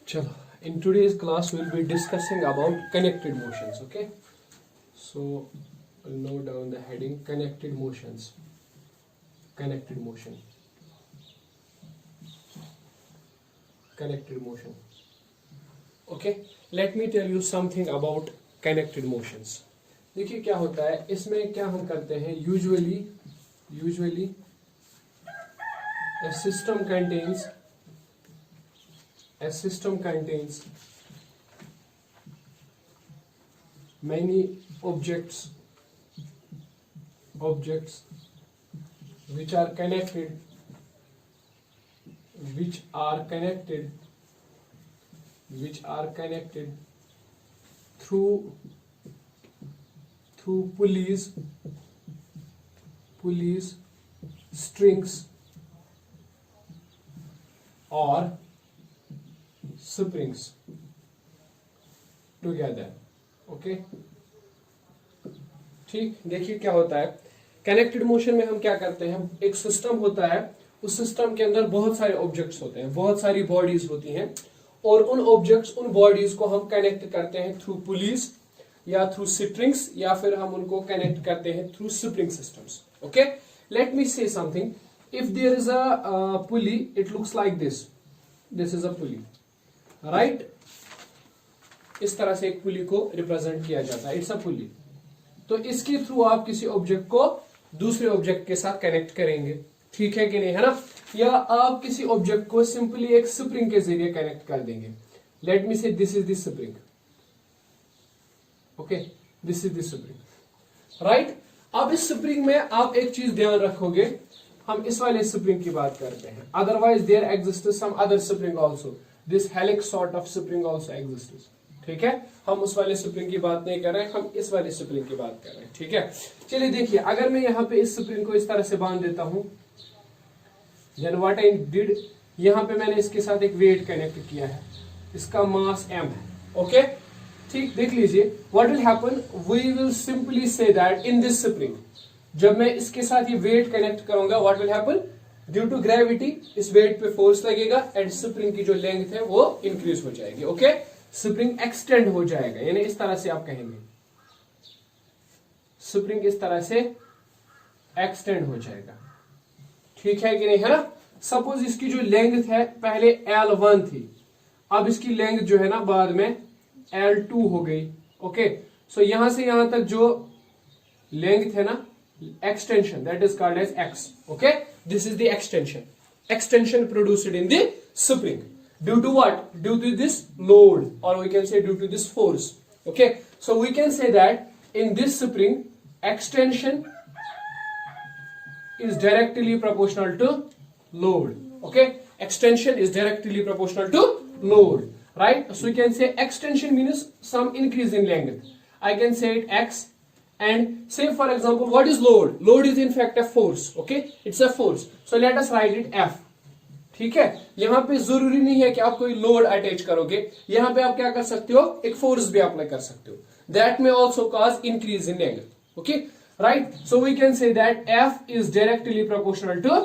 Chalo, in today's class we'll be discussing about connected motions. Okay, so we'll note down the heading connected motions. Connected motion. Connected motion. Okay, let me tell you something about connected motions. देखिए क्या होता है इसमें, क्या हम करते हैं usually a system contains many objects which are connected through pulleys, strings or springs together. Okay ठीक, देखिए क्या होता है कनेक्टेड मोशन में हम क्या करते हैं, एक सिस्टम होता है, उस सिस्टम के अंदर बहुत सारे ऑब्जेक्ट्स होते हैं, बहुत सारी बॉडीज होती हैं, और उन ऑब्जेक्ट्स उन बॉडीज को हम कनेक्ट करते हैं थ्रू पुलीज या थ्रू स्ट्रिंग्स, या फिर हम उनको कनेक्ट करते हैं through spring systems. Okay, let me say something. If there is a pulley, it looks like this is a pulley, right. इस तरह से एक पुली को रिप्रेजेंट किया जाता है, इट्स अ पुली. तो इसके थ्रू आप किसी ऑब्जेक्ट को दूसरे ऑब्जेक्ट के साथ कनेक्ट करेंगे, ठीक है कि नहीं, है ना. या आप किसी ऑब्जेक्ट को सिंपली एक स्प्रिंग के जरिए कनेक्ट कर देंगे. लेट मी से this is the spring. Okay, this is the spring, right. अब इस स्प्रिंग में आप एक चीज ध्यान रखोगे, हम इस वाले स्प्रिंग की बात करते हैं. Otherwise there exist some other spring also. This helix sort of spring also exist. ठीक है, हम उस वाले स्प्रिंग की बात नहीं कर रहे हैं, हम इस वाले स्प्रिंग की बात कर रहे हैं. ठीक है, चलिए देखिए, अगर मैं यहाँ पे इस स्प्रिंग को इस तरह से बांध देता हूं, देन व्हाट आई डिड, यहाँ पे मैंने इसके साथ एक वेट कनेक्ट किया है, इसका मास m है. ओके, ठीक, देख लीजिए what will happen, we will simply say that in this spring, जब मैं इसके साथ ये वेट कनेक्ट करूंगा, what will happen, due to gravity इस वेट पे फोर्स लगेगा एंड स्प्रिंग की जो लेंथ है वो इंक्रीज हो जाएगी. ओके, स्प्रिंग एक्सटेंड हो जाएगा, यानी इस तरह से आप कहेंगे, स्प्रिंग इस तरह से एक्सटेंड हो जाएगा. ठीक है कि नहीं, है ना. सपोज इसकी जो लेंथ है पहले L1 थी, अब इसकी लेंथ जो है ना बाद में L2 हो गई. ओके, सो यहां से यहां तक जो लेंथ है ना, extension, that is called as X. Okay, this is the extension produced in the spring. Due to what? Due to this load, or we can say due to this force. Okay, so we can say that in this spring, extension is directly proportional to load. Okay, extension is directly proportional to load, right? So we can say extension means some increase in length. I can say it X, and say for example, what is load? Load is in fact a force. Okay, it's a force. So let us write it F. ठीक है, यहां पे जरूरी नहीं है कि आप कोई लोड अटैच करोगे, यहां पे आप क्या कर सकते हो, एक फोर्स भी अप्लाई कर सकते हो. दैट में also cause increase in length. Okay, right. So we can say that F is directly proportional to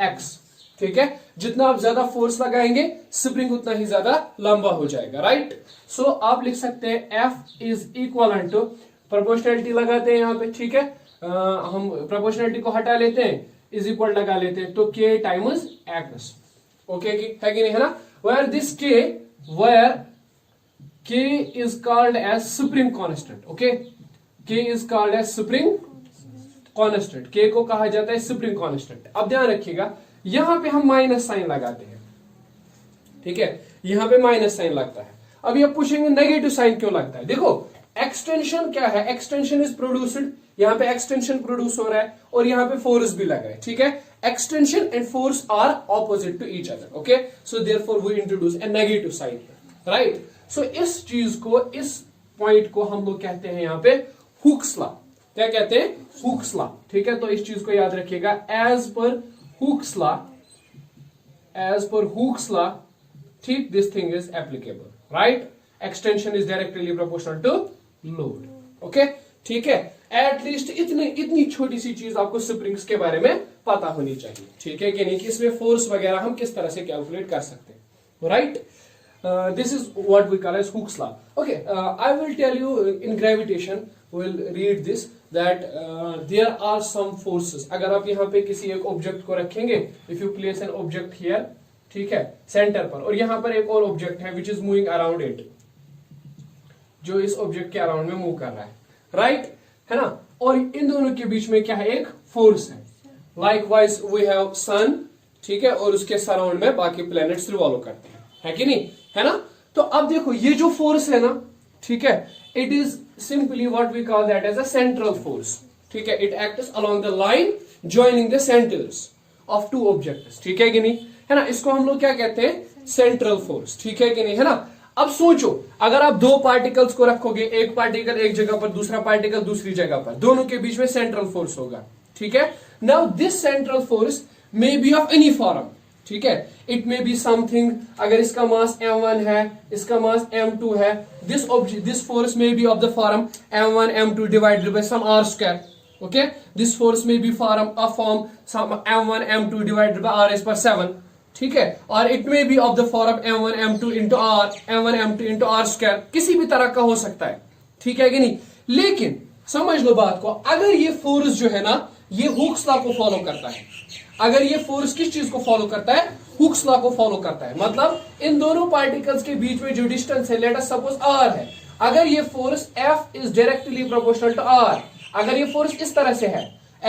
X. ठीक है, जितना आप ज्यादा फोर्स लगाएंगे स्प्रिंग उतना ही ज्यादा लंबा हो जाएगा, राइट. सो आप लिख सकते हैं F is equal to, proportionality लगाते हैं यहाँ पे. ठीक है, हम प्रोपोर्शनलिटी को हटा लेते हैं, इज इक्वल लगा लेते हैं, तो के टाइम्स एक्स. ओके, है कि नहीं, है ना. Where this k is called as spring constant. Okay, k is called as spring constant. K को कहा जाता है स्प्रिंग कांस्टेंट. अब ध्यान रखिएगा, यहां पे हम माइनस साइन लगाते हैं. ठीक है, यहां पे माइनस साइन लगता है. अब आप पूछेंगे नेगेटिव साइन क्यों लगता है. देखो, एक्सटेंशन क्या है, एक्सटेंशन इज प्रोड्यूस्ड, यहां पे एक्सटेंशन प्रोड्यूस हो रहा है और यहां पे फोर्स भी लगा है. ठीक है, extension and force are opposite to each other. Okay, so therefore we introduce a negative sign, right. So इस चीज को, इस पॉइंट को हम लोग कहते हैं यहां पे हुक्स लॉ. क्या कहते हैं, हुक्स लॉ. ठीक है, तो इस चीज को याद रखिएगा, एज पर हुक्स लॉ, ठीक, this thing is applicable, right. Extension is directly proportional to load. Okay, ठीक है, एटलीस्ट इतनी छोटी सी चीज आपको स्प्रिंग्स के बारे में पता होनी चाहिए. ठीक है कि नहीं, कि इसमें फोर्स वगैरह हम किस तरह से कैलकुलेट कर सकते हैं, right. this is what we call as Hooke's law. Okay, I will tell you in gravitation, we'll read this that there are some forces. अगर आप यहाँ पे किसी एक ऑब्जेक्ट को रखेंगे, if you place an object here, ठीक है, सेंटर पर, और यहाँ पर एक और ऑब्जेक्ट है which is moving around it, जो इस ऑब्जेक्ट के अराउंड में मूव कर रहा है, राइट, है ना, और इन दोनों के बीच में क्या है, एक फोर्स है. लाइकवाइज वी हैव सन, ठीक है, और उसके सराउंड में बाकी प्लैनेट्स रिवॉल्व करते हैं, है कि नहीं, है ना. तो अब देखो ये जो फोर्स है ना, ठीक है, it is simply what we call that as a central force. ठीक है, it acts along the line joining the centres of two objects. ठीक है कि नहीं, है ना, इसको हम लोग क्या कहते हैं, सेंट्रल फोर्स. ठीक है कि नहीं, है ना. अब सोचो, अगर आप दो पार्टिकल्स को रखोगे, एक पार्टिकल एक जगह पर, दूसरा पार्टिकल दूसरी जगह पर, दोनों के बीच में सेंट्रल फोर्स होगा. ठीक है, now this central force may be of any form. ठीक है, इट मे बी समथिंग, अगर इसका मास m1 है, इसका मास m2 है, this force may be of the form m1 m2 divided by some r square. Okay, this force may be form some m1 m2 divided by r raised to 7. ठीक है, और it may be of the form m1 m2 into r, m1 m2 into r square, किसी भी तरह का हो सकता है. ठीक है कि नहीं, लेकिन समझ लो बात को, अगर ये फोर्स जो है ना, ये हुक्स लॉ को फॉलो करता है. अगर ये फोर्स किस चीज को फॉलो करता है, हुक्स लॉ को फॉलो करता है. मतलब इन दोनों पार्टिकल्स के बीच में जो डिस्टेंस है, लेट अस सपोज r है, अगर ये force F is directly proportional to r, अगर ये फोर्स इस तरह से है,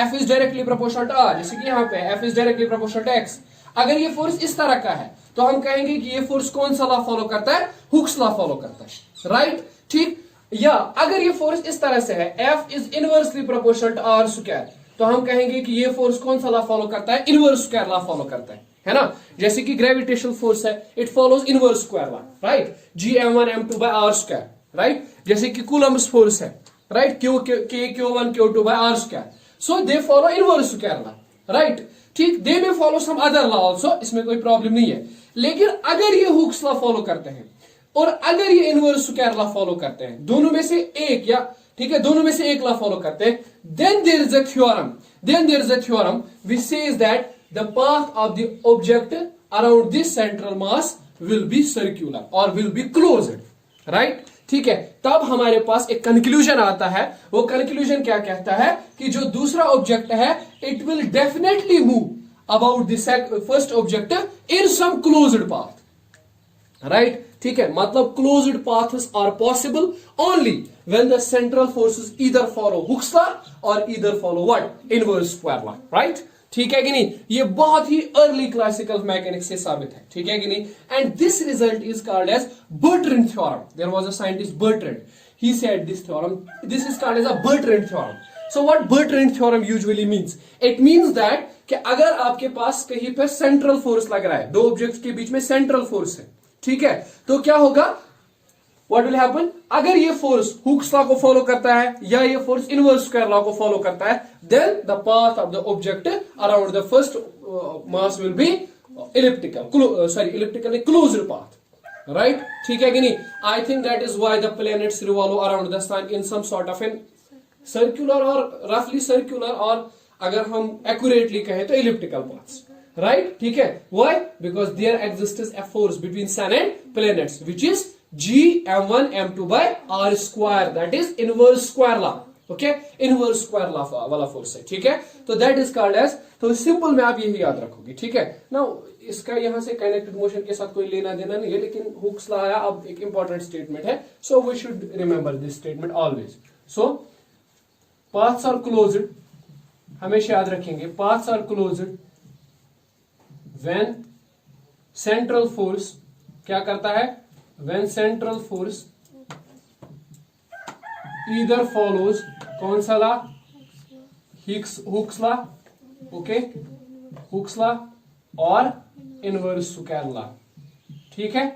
F is directly proportional to r, जैसे कि यहाँ पे F is directly proportional to x, अगर ये फोर्स इस तरह का है, तो हम कहेंगे कि ये फोर्स कौन सा लॉ फॉलो करता है, हुक्स लॉ फॉलो करता है, राइट. ठीक, या अगर ये फोर्स इस तरह से है, F is inversely proportional to r square, तो हम कहेंगे कि ये फोर्स कौन सा लॉ फॉलो करता है, इनवर्स स्क्वायर लॉ फॉलो करता है ना. जैसे कि ग्रेविटेशनल फोर्स है, it follows inverse square law, right, G m1 m2 by r square, right. जैसे कि कूलम्ब्स फोर्स है, right, Q1 Q2 by r square, so they follow inverse square law, right. ठीक, they may follow some other law also, इसमें कोई problem नहीं है. लेकिन अगर ये हुक्स लॉ फॉलो करते हैं और अगर ये इनवर्स स्क्वायर लॉ फॉलो करते हैं, दोनों में से एक, या ठीक है, दोनों में से एक लॉ फॉलो करते हैं, then there is a theorem which says that the path of the object around this central mass will be circular or will be closed, right. ठीक है, तब हमारे पास एक कंक्लूजन आता है. वो कंक्लूजन क्या कहता है कि जो दूसरा ऑब्जेक्ट है, it will definitely move about the first object in some closed path, right. ठीक है, मतलब closed paths are possible only when the central forces either follow Hooke's law और either follow what, inverse square law, right. ठीक है कि नहीं, ये बहुत ही अर्ली क्लासिकल मैकेनिक्स से साबित है. ठीक है कि नहीं, and this result is called as Bertrand theorem. There was a scientist Bertrand, he said this theorem, this is called as a Bertrand theorem. So what Bertrand theorem usually means, it means that कि अगर आपके पास कहीं पर central force लग रहा है, दो objects के बीच में सेंट्रल फोर्स है, ठीक है, तो क्या होगा, What will happen? अगर ये फोर्स हुक्स लॉ को फॉलो करता है या ये फोर्स इनवर्स स्क्वायर लॉ को फॉलो करता है, then the path of the object around the first mass will be elliptical closed path, right? ठीक है कि नहीं? I think that is why the planets revolve around the sun in some sort of an circular or roughly circular, और अगर हम accurately कहें तो elliptical paths, right? ठीक है? Why? Because there exists a force between sun and planets which is G m1 m2 by r square, that is inverse square law. Okay, inverse square law वाला force है. ठीक है, तो that is called as, तो simple में आप यही याद रखोगे. ठीक है, नाउ इसका यहां से कनेक्टेड मोशन के साथ कोई लेना देना नहीं है, लेकिन हुक्स लॉ आया, अब एक इंपॉर्टेंट स्टेटमेंट है, so we should remember this statement always. So paths are closed, हमेशा याद रखेंगे, paths are closed when central force क्या करता है, when central force either follows कौन सा ला, हुक्स ला, ओके, हुक्स ला और इनवर्स स्क्वायर ला. ठीक है,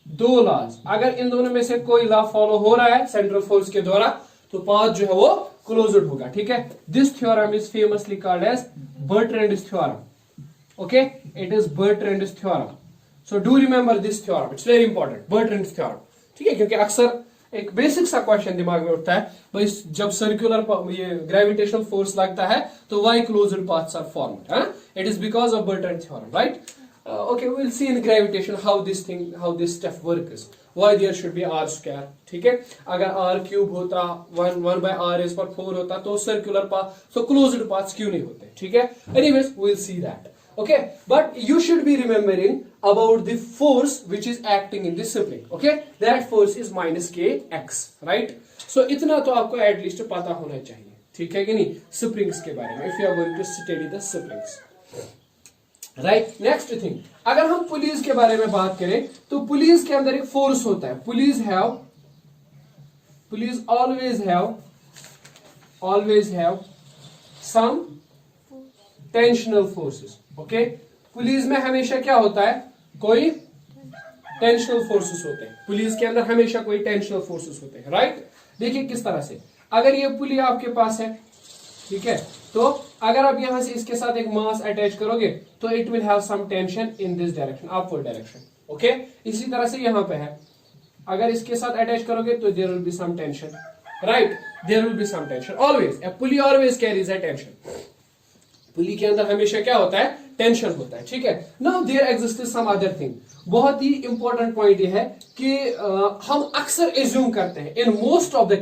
दो लॉज, अगर इन दोनों में से कोई लॉ फॉलो हो रहा है सेंट्रल फोर्स के द्वारा, तो पाथ जो है वो क्लोज्ड होगा. ठीक है, this theorem is famously called as Bertrand's theorem. Okay, it is Bertrand's theorem. So do remember this theorem, it's very important, Bertrand's theorem. ठीक है, क्योंकि अक्सर एक बेसिक सा क्वेश्चन दिमाग में उठता है, भाई जब सर्कुलर ये ग्रेविटेशनल फोर्स लगता है तो why closed paths are formed, है? It is because of Bertrand theorem, right? okay, we'll see in gravitation how this stuff works. Why there should be r square, ठीक है. अगर r cube होता 1 by r is for 4 होता तो circular path, so closed paths क्यों नहीं होते, ठीक है. Anyways, we'll see that. Okay, but you should be remembering about the force which is acting in the spring. Okay, that force is minus kx, right? So इतना तो आपको at least पता होना चाहिए, ठीक है कि नहीं, springs के बारे में. If you are going to study the springs. Right. Next thing, अगर हम पुलिस के बारे में बात करें तो पुलिस के अंदर एक फोर्स होता है. Pulleys always have some tensional forces. Okay, pulleys में हमेशा क्या होता है, कोई टेंशनल फोर्सेस होते हैं. पुलिस के अंदर हमेशा कोई टेंशनल फोर्सेस होते हैं. राइट. देखिए किस तरह से, अगर ये पुली आपके पास है, ठीक है, तो अगर आप यहां से इसके साथ एक मास अटैच करोगे तो it will have some tension in this direction, upward direction. Okay, इसी तरह से यहां पे है, अगर इसके साथ अटैच करोगे तो there will be some tension. Right, there will be some tension. Always a pulley always carries a tension. Pulley के अंदर हमेशा क्या होता है, टेंशन होता है, ठीक है. Now there exist some other thing. बहुत ही इंपॉर्टेंट पॉइंट ये है कि हम अक्सर एज्यूम करते हैं in most of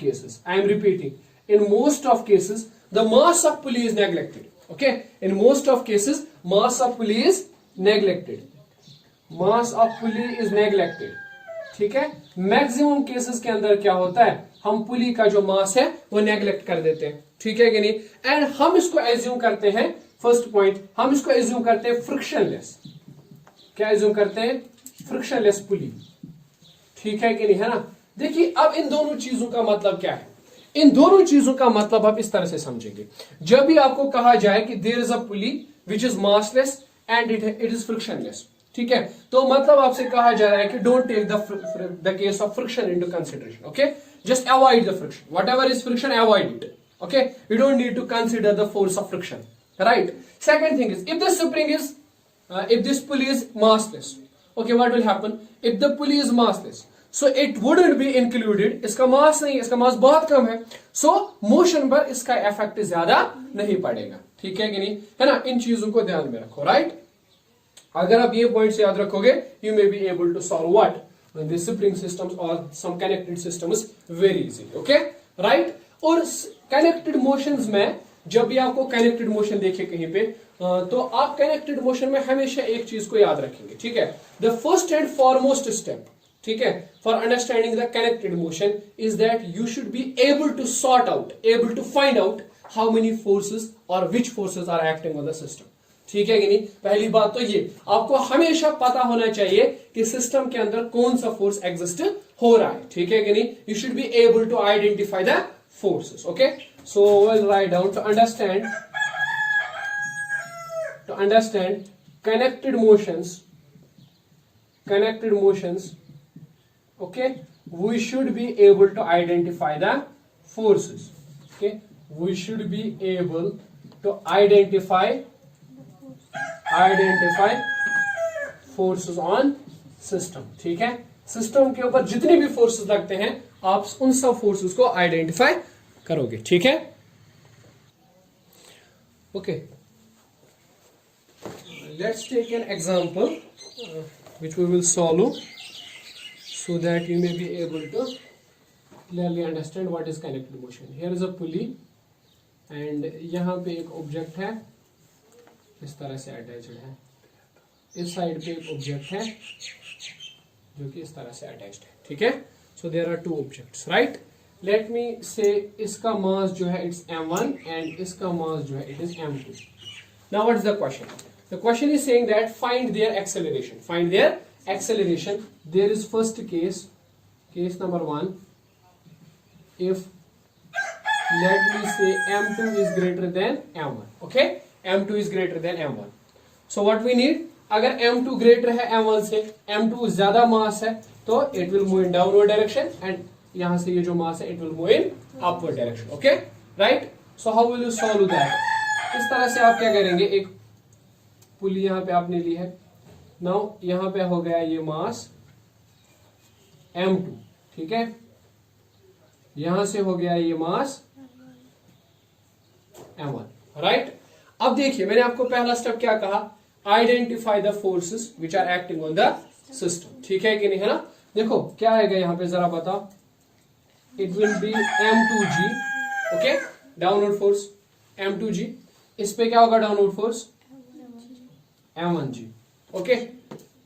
cases, I am repeating, in most of cases the mass of pulley is neglected. Okay, in most of cases mass of pulley is neglected. ठीक है. मैक्सिमम केसेस के अंदर क्या होता है, हम पुली का जो मास है वो नेग्लेक्ट कर देते हैं, ठीक है कि नहीं. एंड हम इसको एज्यूम करते हैं, फर्स्ट पॉइंट, हम इसको एज्यूम करते हैं फ्रिक्शनलेस. क्या एज्यूम करते हैं, फ्रिक्शनलेस पुली, ठीक है कि नहीं, है ना. देखिए अब इन दोनों चीजों का मतलब क्या है. इन दोनों चीजों का मतलब आप इस तरह से समझेंगे. जब भी आपको कहा जाए कि there is a pulley which is massless and it is frictionless, ठीक है, तो मतलब आपसे कहा जा रहा है कि don't take the case of friction into consideration. Okay, just avoid the friction, whatever is friction avoid it. Okay, you don't need to consider the force of friction. Right. Second thing is, if this pulley is massless, okay, what will happen if the pulley is massless? So it wouldn't be included. इसका मास नहीं, इसका मास बहुत कम है, so motion पर इसका effect ज्यादा नहीं पड़ेगा, ठीक है कि नहीं, है ना. इन चीजों को ध्यान में रखो. राइट. अगर आप ये पॉइंट्स याद रखोगे, you may be able to solve what the spring systems और some connected systems very easy. Okay, right. और कनेक्टेड मोशंस में जब भी आपको कनेक्टेड मोशन देखे कहीं पे, तो आप कनेक्टेड मोशन में हमेशा एक चीज को याद रखेंगे, ठीक है. The first and foremost step, ठीक है, for understanding the connected motion is that you should be able to sort out, able to find out how many forces और which forces are acting on the system, ठीक है कि नहीं. पहली बात तो ये आपको हमेशा पता होना चाहिए कि सिस्टम के अंदर कौन सा फोर्स एग्जिस्ट हो रहा है, ठीक है कि नहीं. You should be able to identify the forces. Okay, so we'll write down to understand connected motions, okay, we should be able to identify the forces. Okay, we should be able to identify forces on system. ठीक है, system के ऊपर जितने भी forces लगते हैं आप उन सब फोर्सेस को आइडेंटिफाई करोगे, ठीक है. Okay, let's take an example which we will solve so that you may be able to clearly understand what is connected motion. Here is a pulley and यहाँ पे एक ऑब्जेक्ट है, इस तरह से अटैच्ड है. इस साइड पे एक ऑब्जेक्ट है जो कि इस तरह से अटैच्ड है, ठीक है. So there are two objects. Right. Let me say इसका मास जो है इट्स m1 एंड इसका मास जो है it is m2. Now what is the question? The question is saying that find their acceleration. There is first case number 1. If let me say m2 is greater than m1. Okay, m2 is greater than m1. So what we need? अगर m2 greater है m1 से, m2 ज्यादा मास है, तो it will move in downward direction and यहाँ से ये जो मास है it will move in upward direction. Okay, right? So how will you solve that? इस तरह से आप क्या करेंगे, एक पुली यहां पे आपने ली है. नाउ यहां पे हो गया ये मास m2, ठीक है, यहां से हो गया ये मास m1. राइट. अब देखिए मैंने आपको पहला स्टेप क्या कहा, identify the forces which are acting on the system. ठीक है कि नहीं, है ना। देखो क्या आएगा यहाँ पे जरा बताओ, it will be m2g, okay, downward force m2g। इस पे क्या होगा downward force m1g, okay,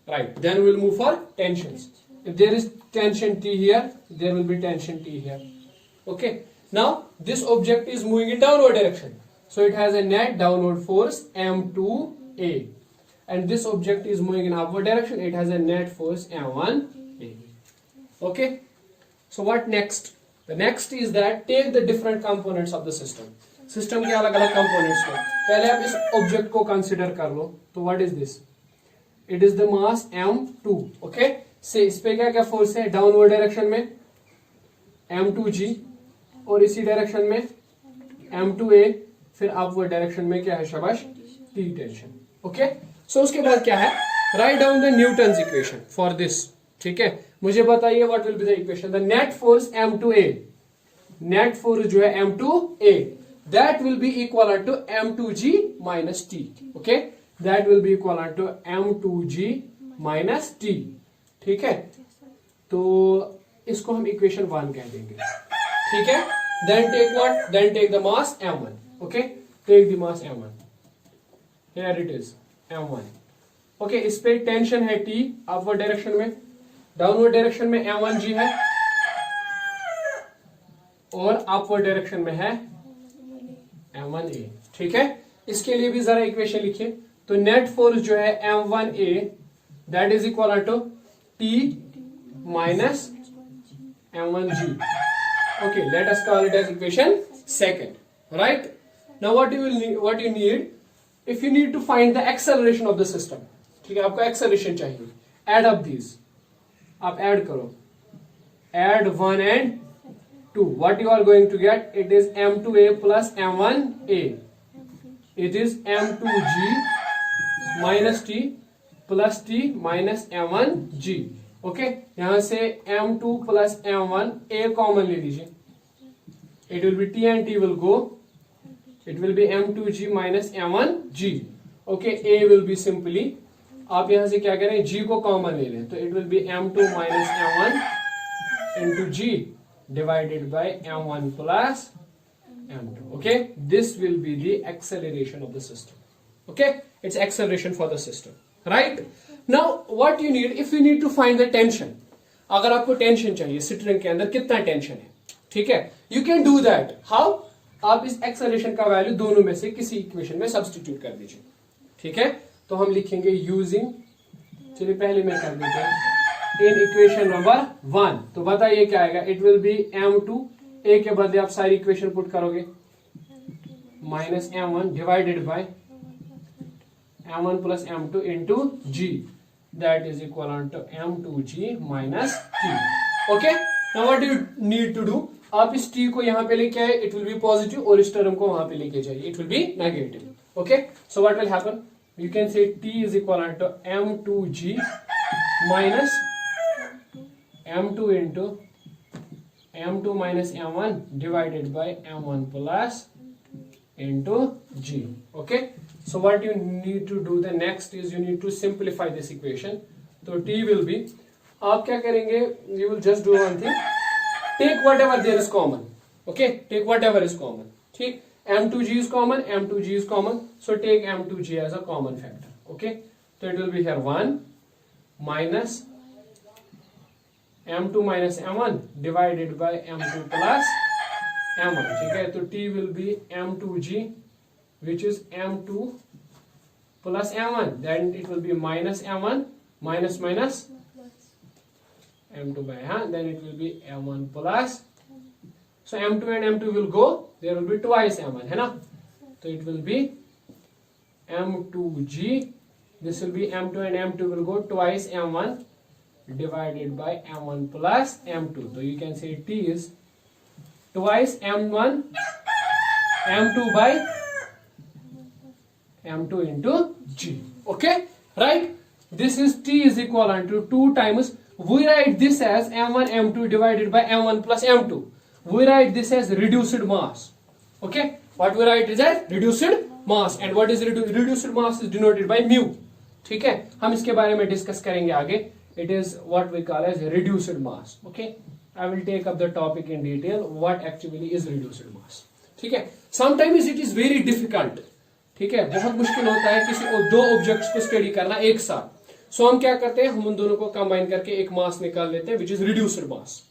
right. Then we will move for tensions. If there is tension T here, there will be tension T here, okay. Now this object is moving in downward direction, so it has a net downward force m2a, and this object is moving in upward direction, it has a net force m1a, okay. So what next? The next is that take the different components of the system. System के अलग अलग components को पहले आप इस object को consider कर लो। तो what is this? It is the mass m2, okay. से इस पे क्या क्या फोर्स है, डाउनवर्ड डायरेक्शन में m2g, और इसी डायरेक्शन में m2a, फिर अपवर्ड डायरेक्शन में क्या है शाबाश t टेंशन, ओके। सो उसके बाद क्या है, write down the Newton's equation for this. ठीक है, मुझे बताइए what will be the equation. The net force m2a, net force जो है m2a, that will be equal to m2g minus t, okay, that will be equal to m2g minus t। ठीक है, तो इसको हम इक्वेशन 1 कह देंगे। ठीक है, then take what, then take the mass m1, okay, take the mass m1, here it is m1, okay. इस पे टेंशन है T अपवर्ड डायरेक्शन में, डाउनवर्ड डायरेक्शन में m1g है, और अपवर्ड डायरेक्शन में है m1a। ठीक है, इसके लिए भी जरा इक्वेशन लिखिए। तो नेट फोर्स जो है m1a, that is equal to T minus m1g. Okay, let us call it as equation 2. Right? Now what you need, if you need to find the acceleration of the system, ठीक है, आपको acceleration चाहिए, add up these, आप add करो, add 1 and 2, what you are going to get, it is m2a plus m1a, it is m2g minus t plus t minus m1g, okay. यहां से m2 plus m1 a common ले लीजिए, it will B t and t will go, it will be m2g minus m1g, okay. a will be simply, आप यहां से क्या करें, g को कॉमन ले लें, तो it will be m2 minus m1 into g divided by m1 plus m2, okay. This will be the acceleration of the system, okay, it's acceleration for the system, right. Now what you need, if you need to find the tension, अगर आपको tension चाहिए string के अंदर कितना tension है, ठीक है, you can do that. How, आप इस एक्सेलरेशन का वैल्यू दोनों में से किसी इक्वेशन में सब्स्टिट्यूट कर दीजिए। ठीक है, तो हम लिखेंगे यूजिंग, चलिए पहले मैं कर देता हूं, इन इक्वेशन नंबर 1, तो बताइए क्या आएगा, it will be m2, a के बदले आप सारी इक्वेशन पुट करोगे, minus m1 divided by m1 plus m2 into g, that is equal to m2g minus t, okay. Now what do you need to do, आप इस t को यहाँ पे लेके आए, it will be positive, और इस टर्म को वहां पे लेके जाइए, it will be negative, okay. So what will happen, you can say t is equal to m2g minus m2 into m2 minus m1 divided by m1 plus into g, okay. So what you need to do the next is you need to simplify this equation. So t will be, आप क्या करेंगे, you will just do one thing, take whatever there is common, okay, take whatever is common, ठीक, m2g is common, m2g is common, so take m2g as a common factor, okay. So it will be here 1 minus m2 minus m1 divided by m2 plus m1, ठीक है। तो t will be m2g which is m2 plus m1, then it will be minus m1 minus minus m2 by, then it will be m1 plus, so m2 and m2 will go, there will be twice m1, है ना, तो it will be m2g, this will be m2 and m2 will go twice m1 divided by m1 plus m2, so you can say t is twice m1 m2 by m2 into g, okay, right. This is t is equal to 2 times, we write this as m1 m2 divided by m1 plus m2, we write this as reduced mass, okay. What we write is as reduced mass, and what is reduced mass is denoted by mu, ठीक है, हम इसके बारे में discuss करेंगे आगे. It is what we call as reduced mass. Okay, I will take up the topic in detail what actually is reduced mass. ठीक है, sometimes it is very difficult. ठीक है, बहुत मुश्किल होता है किसी दो ऑब्जेक्ट्स को स्टडी करना एक साथ. सो हम क्या करते हैं, हम उन दोनों को कंबाइन करके एक मास निकाल लेते हैं विच इज रिड्यूस्ड मास.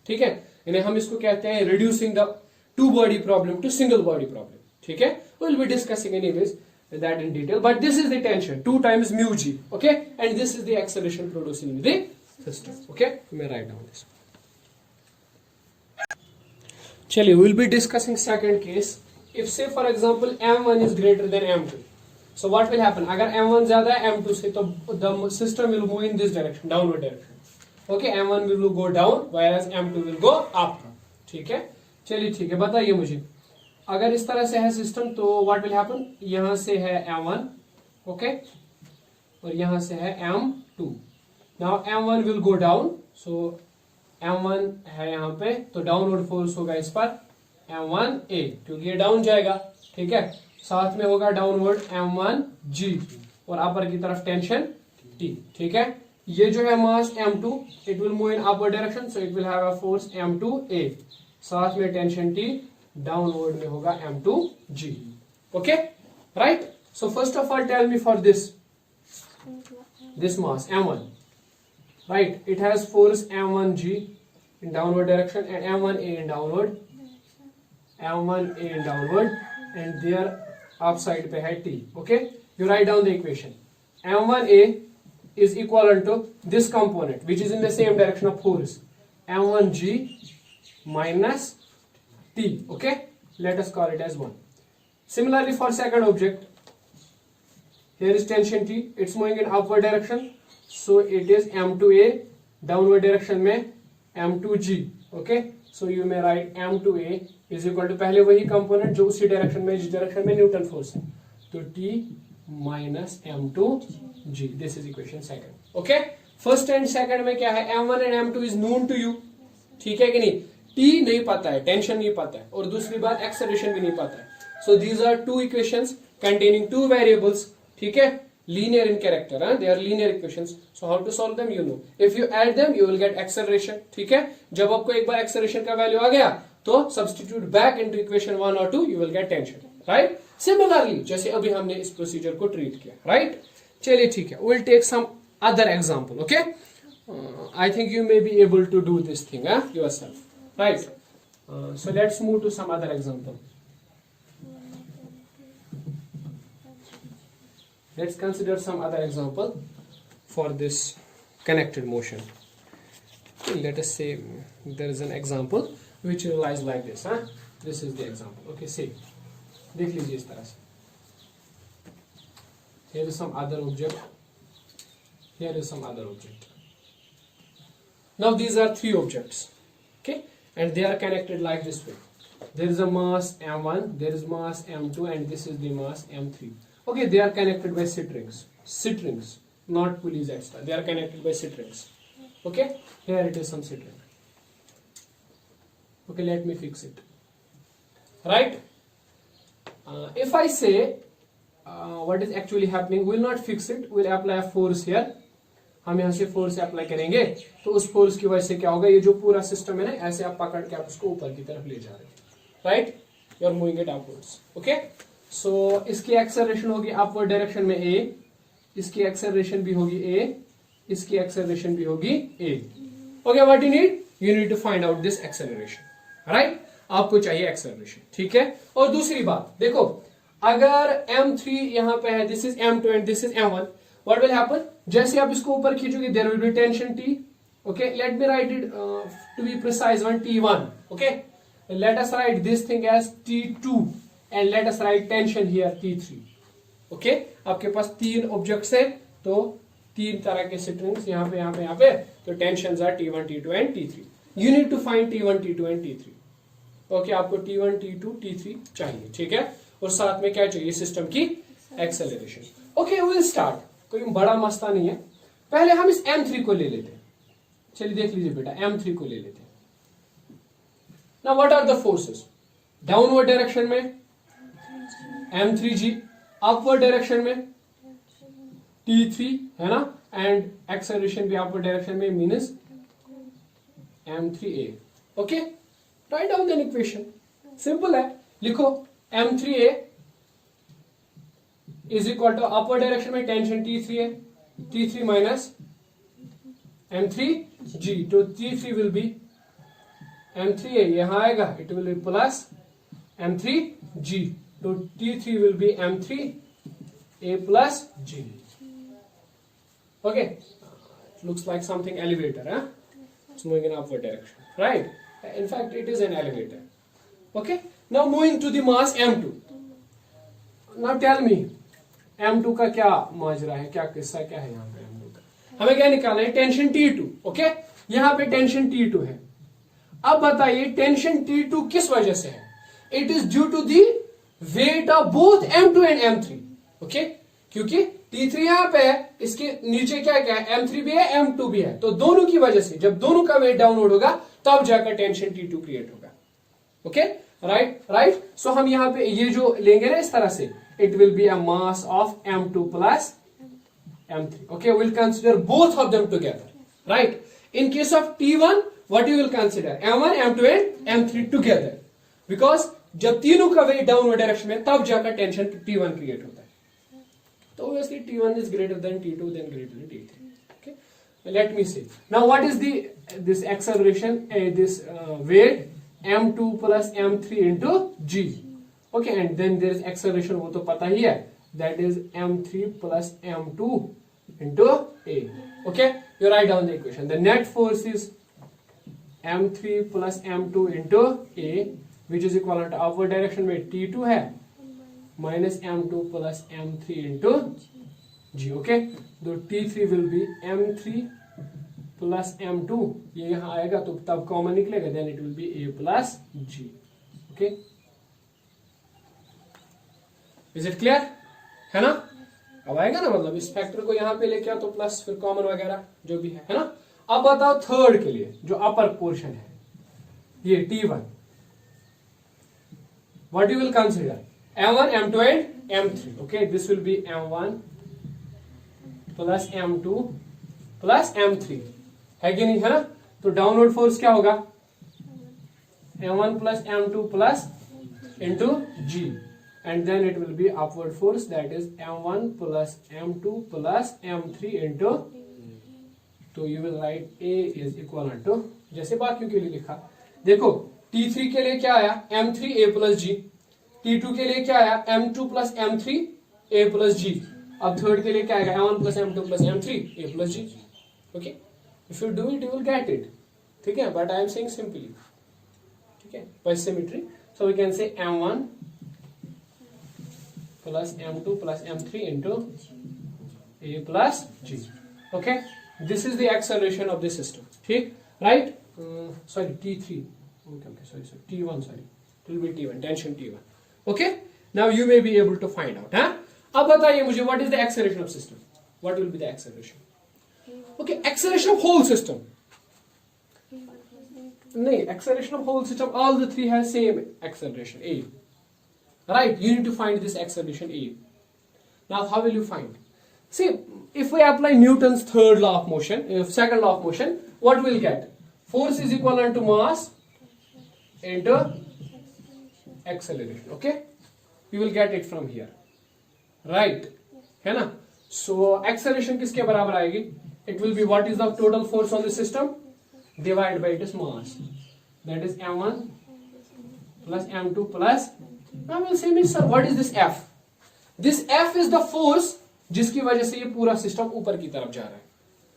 ठीक है, यानी हम इसको कहते हैं reducing the two body problem to single body problem. ठीक है, will be discussing anyways that in detail, but this is the tension 2 times mu g. Okay, and this is the acceleration produced in the system. Okay, you may write down this. Chaliye, we will be discussing second case. If say for example m1 is greater than m2, so what will happen? अगर m1 ज्यादा है m2 से, तो the system will move in this direction, downward direction. Okay, m1 will go down whereas m2 will go up. ठीक है, चलिए ठीक है, बताइए मुझे अगर इस तरह से है सिस्टम तो व्हाट विल हैपन. यहां से है m1, ओके, और यहां से है m2. Now m1 will go down, so m1 है यहां पे, तो डाउनवर्ड फोर्स होगा इस पर m1a, क्योंकि ये डाउन जाएगा. ठीक है, साथ में होगा डाउनवर्ड m1g और अपर की तरफ टेंशन t. ठीक है, ये जो है mass m2, it will move in upward direction, so it will have a force m2a, साथ में टेंशन t, डाउनवर्ड में होगा m2g. Okay, right. So first of all tell me for this mass m1, right, it has force m1g in downward direction and m1a in downward, and their upside पे है t. Okay, you write down the equation. m1a is equivalent to this component which is in the same direction of force, m1g minus t. Okay, let us call it as 1. Similarly for second object, here is tension t, it's moving in upward direction, so it is m2a, downward direction में m2g. Okay, so you may write m2a is equal to पहले वही component जो उसी direction में, जिस direction में Newton force है, तो t minus m2g. this is equation second. Okay, first and second में क्या है, m1 and m2 is known to you. ठीक है कि नहीं, t नहीं पता है, टेंशन नहीं पता है, और दूसरी बात एक्सेलरेशन भी नहीं पता है. So these are two equations containing two variables. ठीक है, linear in character, they are linear equations. So how to solve them, you know, if you add them you will get acceleration. ठीक है, जब आपको एक बार एक्सेलरेशन का value आ गया तो सब्स्टिट्यूट बैक इनटू इक्वेशन 1 और 2, you will gate tension. Right, similarly जैसे अभी हमने इस प्रोसीजर को ट्रीट किया. राइट, चलिए ठीक है, will take some other example. Okay, I think you may be able to do this thing yourself. Right, so let's move to some other example. Let's consider some other example for this connected motion. Let us say there is an example which lies like this. This is the example. Okay, see, देख लीजिए इस तरह से. Here is some other object. Here is some other object. Now these are three objects. Okay, and they are connected like this way. There is a mass m1, there is mass m2, and this is the mass m3. Okay, they are connected by sit rings, not pulleys extra. They are connected by sit rings. Okay, here it is some sit ring. Okay, let me fix it. Right, if I say what is actually happening, we will not fix it, we will apply a force here. हम यहाँ से force apply करेंगे, तो उस force की वजह से क्या होगा, ये जो पूरा सिस्टम है ना, ऐसे आप पकड़ के आप उसको ऊपर की तरफ ले जा रहे हैं. Right, you are moving it upwards. Okay, so इसकी एक्सेलरेशन होगी अपवर्ड डायरेक्शन में a, इसकी एक्सेलरेशन भी होगी a, इसकी एक्सेलरेशन भी होगी a. Okay, what you need to find out this acceleration. Right, आपको चाहिए एक्सेलरेशन. ठीक है, और दूसरी बात देखो, अगर m3 यहाँ पे है, this is m2 and this is m1, what will happen, जैसे आप इसको ऊपर खींचोगे there will be tension t. Okay, let me write it to be precise one, t1. Okay, let us write this thing as t2 and let us write tension here t3. Okay, आपके पास तीन objects है, तो तीन तरह के strings यहाँ पे, तो tensions are t1, t2 and t3. you need to find t1, t2 and t3. Okay, आपको t1, t2, t3 चाहिए. ठीक है, और साथ में क्या चाहिए, सिस्टम की एक्सेलरेशन. Okay, will start. कोई बड़ा मसला नहीं है, पहले हम इस m3 को ले लेते हैं. चलिए देख लीजिए बेटा, m3 को ले लेते हैं. Now what are the forces, downward direction में m3g, अपवर्ड डायरेक्शन में T3 है ना, एंड एक्सेलरेशन भी अपवर्ड डायरेक्शन में minus m3a. Okay, write down the equation, simple है, लिखो m3a is equal to upward direction में टेंशन T3 है, T3 माइनस m3g, तो T3 विल बी m3a, यहां आएगा it will B plus m3g, तो T3 will be m3a plus g. Okay, it looks like something elevator, huh? It's moving in upward direction, right? In fact, it is an elevator. Okay, now moving to the mass m2. Now tell me, m2 का क्या माजरा है, क्या किस्सा क्या है यहाँ पे m2 का? हमें क्या निकालना है? Tension T2. ओके, यहाँ पे टेंशन T2 है. अब बताइए टेंशन T2 किस वजह से है? It is due to the weight of both m2 and m3. Okay, क्योंकि T3 यहां पे है, इसके नीचे क्या क्या है, m3 भी है m2 भी है, तो दोनों की वजह से जब दोनों का वेट डाउनवर्ड होगा तब जाकर टेंशन T2 क्रिएट होगा. Okay, right. सो हम यहां पे ये जो लेंगे ना इस तरह से, it will be a mass of m2 plus m3. Okay, will consider both of them together, right. In case of T1 what you will consider, m1 m2 and m3 together, because जब तीनों का weight downward direction में तब जाकर tension T1 create होता है. तो obviously T1 is greater than T2 then greater than T3. Okay, let me see now what is this acceleration, this weight m2 plus m3 into g. Okay, and then there is acceleration, वो तो पता ही है, that is m3 plus m2 into a. Okay, you write down the equation. The net force is m3 plus m2 into a, which is equal to upward direction में T2 है minus m2 plus m3 into g. Okay, तो T3 will be m3 plus m2, ये यहाँ आएगा तो तब common निकलेगा, then it will be a plus g. Okay, is it clear? है ना, अब आएगा ना, मतलब इस फैक्टर को यहाँ पे लेके आओ तो प्लस फिर कॉमन वगैरह जो भी है ना. अब बताओ थर्ड के लिए जो अपर पोर्शन है, ये T1, what you will consider, m1 m2 and m3. Okay, this will be m1 plus m2 plus m3, है कि नहीं, है ना. तो डाउनवर्ड फोर्स क्या होगा, m1 plus m2 plus into g, and then it will be upward force, that is m1 plus m2 plus m3 into, तो you will write a is equal to, जैसे बाकियों के लिए लिखा, देखो T3 के लिए क्या आया, m3a plus g, T2 के लिए क्या आया, m2 plus m3 a plus g, अब थर्ड के लिए क्या आएगा, m1 plus m2 plus m3 a plus g. Okay, if you do it you will get it, ठीक है, but I am saying simply, ठीक है, by symmetry. So we can say m1 plus m2 plus m3 into a plus g. Okay, this is the acceleration of the system. ठीक, right? Sorry, T3. Okay, sorry, T1. Sorry, it will be T1. Tension T1. Okay. Now you may be able to find out. हाँ? अब बताइए मुझे what is the acceleration of system? What will be the acceleration? Okay, acceleration of whole system. नहीं, acceleration of whole system. All the three have same acceleration A. Right? You need to find this acceleration A. Now, how will you find? See, if we apply Newton's third law of motion, second law of motion, what we'll get? Force is equivalent to mass into acceleration. Okay? You will get it from here. Right? है ना? So, acceleration किसके बराबर आएगी? It will be what is the total force on the system divided by its mass. That is m1 plus m2 plus. Now we'll say, Miss sir, what is this F? This F is the force जिसकी वजह से ये पूरा system ऊपर की तरफ जा रहा है.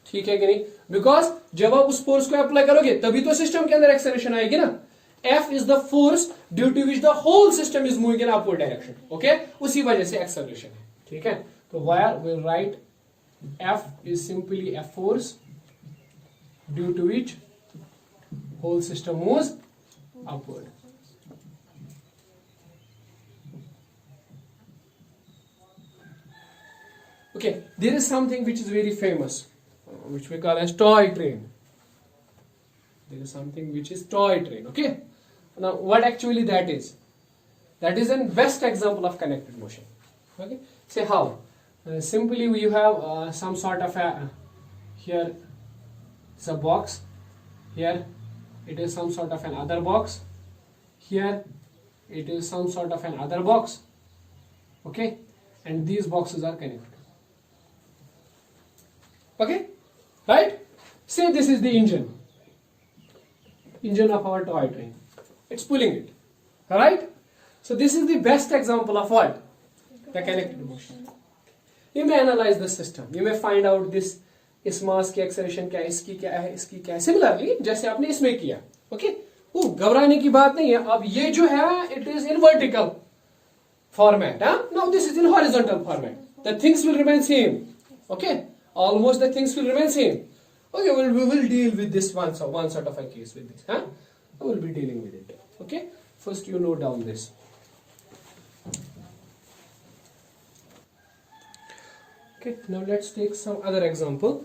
ठीक है कि नहीं? बिकॉज जब आप उस फोर्स को अप्लाई करोगे तभी तो सिस्टम के अंदर एक्सेलरेशन आएगी ना. F is the force due to which the whole system is moving in upward direction. Okay? उसी वजह से एक्सेलरेशन है. ठीक है? तो where we'll write F is simply a force due to which whole system moves upward. Okay, there is something which is very famous, which we call as toy train. There is something which is toy train. Okay, now what actually that is? That is a best example of connected motion. Okay, say how? Simply we have some sort of a, here is a box, here it is some sort of an other box, here it is some sort of an other box, okay, and these boxes are connected. Okay, right? Say this is the engine of our toy train. It's pulling it. Alright? So this is the best example of what? The connected motion. You may analyze the system. You may find out this, इस मास की acceleration क्या है, इसकी क्या है, इसकी क्या है. Similarly, जैसे आपने इसमें किया. Okay? वो घबराने की बात नहीं है. अब ये जो है, it is in vertical format. Now this is in horizontal format. The things will remain same. Okay? Almost the things will remain same. Okay, we will deal with this one sort of a case with this. We will be dealing with it. Okay? First you note down this. Okay, now let's take some other example.